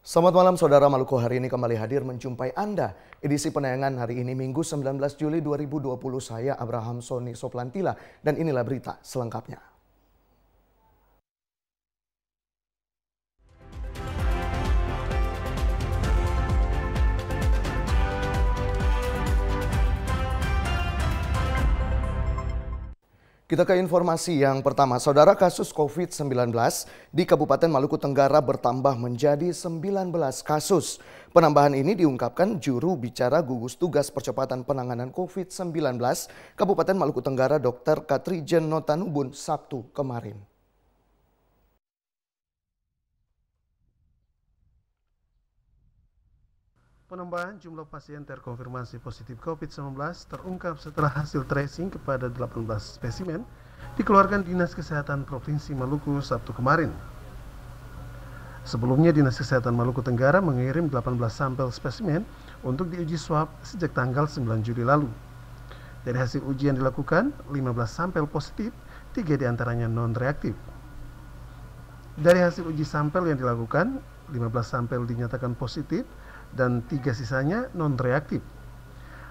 Selamat malam saudara, Maluku hari ini kembali hadir menjumpai Anda. Edisi penayangan hari ini Minggu 19 Juli 2020, saya Abraham Soni Soplantila dan inilah berita selengkapnya. Kita ke informasi yang pertama, saudara. Kasus COVID-19 di Kabupaten Maluku Tenggara bertambah menjadi 19 kasus. Penambahan ini diungkapkan juru bicara gugus tugas percepatan penanganan COVID-19 Kabupaten Maluku Tenggara Dr. Katrijen Notanubun Sabtu kemarin. Penambahan jumlah pasien terkonfirmasi positif COVID-19 terungkap setelah hasil tracing kepada 18 spesimen dikeluarkan Dinas Kesehatan Provinsi Maluku Sabtu kemarin. Sebelumnya Dinas Kesehatan Maluku Tenggara mengirim 18 sampel spesimen untuk diuji swab sejak tanggal 9 Juli lalu. Dari hasil uji yang dilakukan, 15 sampel positif, 3 diantaranya non-reaktif. Dari hasil uji sampel yang dilakukan, 15 sampel dinyatakan positif dan 3 sisanya non-reaktif.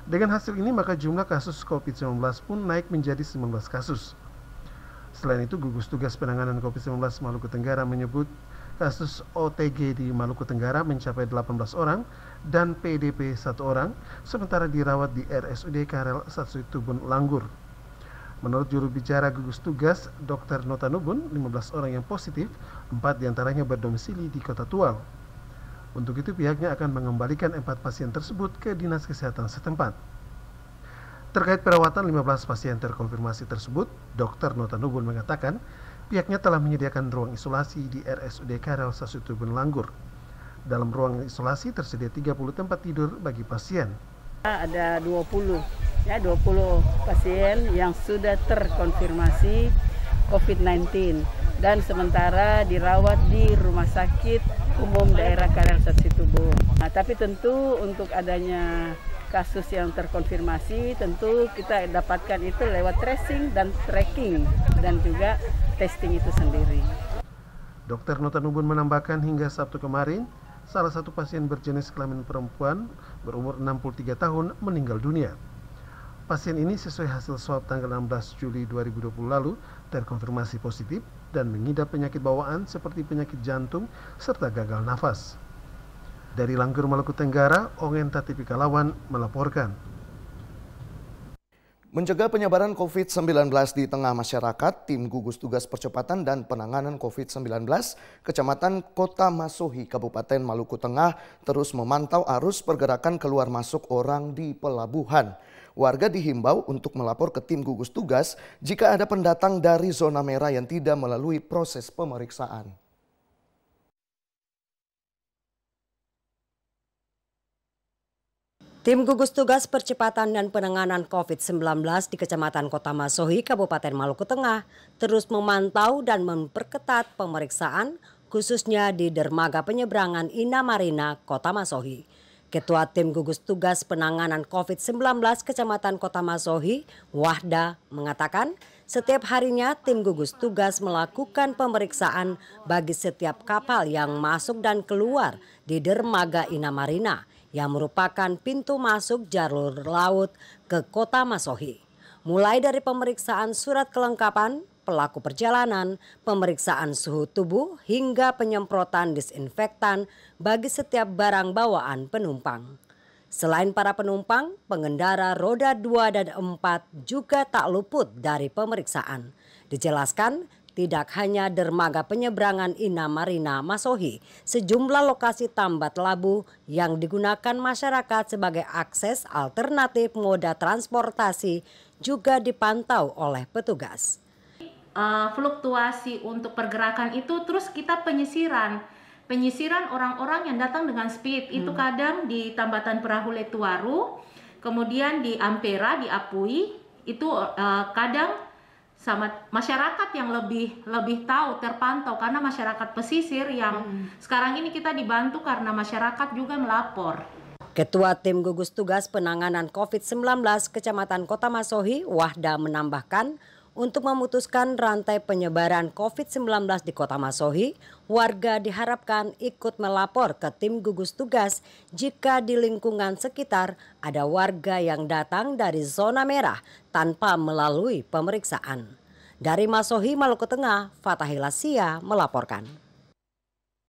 Dengan hasil ini maka jumlah kasus COVID-19 pun naik menjadi 19 kasus. Selain itu, gugus tugas penanganan COVID-19 Maluku Tenggara menyebut kasus OTG di Maluku Tenggara mencapai 18 orang dan PDP 1 orang, sementara dirawat di RSUD Karel Satsutubun Langgur. Menurut juru bicara gugus tugas Dr. Notanubun, 15 orang yang positif, 4 diantaranya berdomisili di Kota Tual. Untuk itu pihaknya akan mengembalikan 4 pasien tersebut ke Dinas Kesehatan setempat. Terkait perawatan 15 pasien terkonfirmasi tersebut, Dr. Notanubun mengatakan pihaknya telah menyediakan ruang isolasi di RSUD Karel Satsutubun Langgur. Dalam ruang isolasi tersedia 30 tempat tidur bagi pasien. Ada 20 pasien yang sudah terkonfirmasi COVID-19 dan sementara dirawat di Rumah Sakit Umum Daerah Karel Satsutubun. Nah, tapi tentu untuk adanya kasus yang terkonfirmasi tentu kita dapatkan itu lewat tracing dan tracking dan juga testing itu sendiri. Dr. Notanubun menambahkan hingga Sabtu kemarin, salah satu pasien berjenis kelamin perempuan berumur 63 tahun meninggal dunia. Pasien ini sesuai hasil swab tanggal 16 Juli 2020 lalu terkonfirmasi positif dan mengidap penyakit bawaan seperti penyakit jantung serta gagal nafas. Dari Langgur, Maluku Tenggara, Ongen Tatipikalawan melaporkan. Mencegah penyebaran COVID-19 di tengah masyarakat, tim gugus tugas percepatan dan penanganan COVID-19 Kecamatan Kota Masohi, Kabupaten Maluku Tengah terus memantau arus pergerakan keluar masuk orang di pelabuhan. Warga dihimbau untuk melapor ke tim gugus tugas jika ada pendatang dari zona merah yang tidak melalui proses pemeriksaan. Tim gugus tugas percepatan dan penanganan COVID-19 di Kecamatan Kota Masohi, Kabupaten Maluku Tengah terus memantau dan memperketat pemeriksaan khususnya di dermaga penyeberangan Ina Marina, Kota Masohi. Ketua Tim Gugus Tugas Penanganan COVID-19 Kecamatan Kota Masohi, Wahda, mengatakan setiap harinya tim gugus tugas melakukan pemeriksaan bagi setiap kapal yang masuk dan keluar di dermaga Ina Marina yang merupakan pintu masuk jalur laut ke Kota Masohi. Mulai dari pemeriksaan surat kelengkapan pelaku perjalanan, pemeriksaan suhu tubuh, hingga penyemprotan disinfektan bagi setiap barang bawaan penumpang. Selain para penumpang, pengendara roda 2 dan 4 juga tak luput dari pemeriksaan. Dijelaskan, tidak hanya dermaga penyeberangan Ina Marina Masohi, sejumlah lokasi tambat labu yang digunakan masyarakat sebagai akses alternatif moda transportasi juga dipantau oleh petugas. Fluktuasi untuk pergerakan itu terus kita penyisiran orang-orang yang datang dengan speed itu kadang di Tambatan Perahu Letuaru, kemudian di Ampera, di Apui itu kadang sama masyarakat yang lebih tahu terpantau karena masyarakat pesisir yang sekarang ini kita dibantu karena masyarakat juga melapor. Ketua Tim Gugus Tugas Penanganan COVID-19 Kecamatan Kota Masohi, Wahda, menambahkan Untuk memutuskan rantai penyebaran COVID-19 di Kota Masohi, warga diharapkan ikut melapor ke tim gugus tugas jika di lingkungan sekitar ada warga yang datang dari zona merah tanpa melalui pemeriksaan. Dari Masohi, Maluku Tengah, Fatahila Sia melaporkan.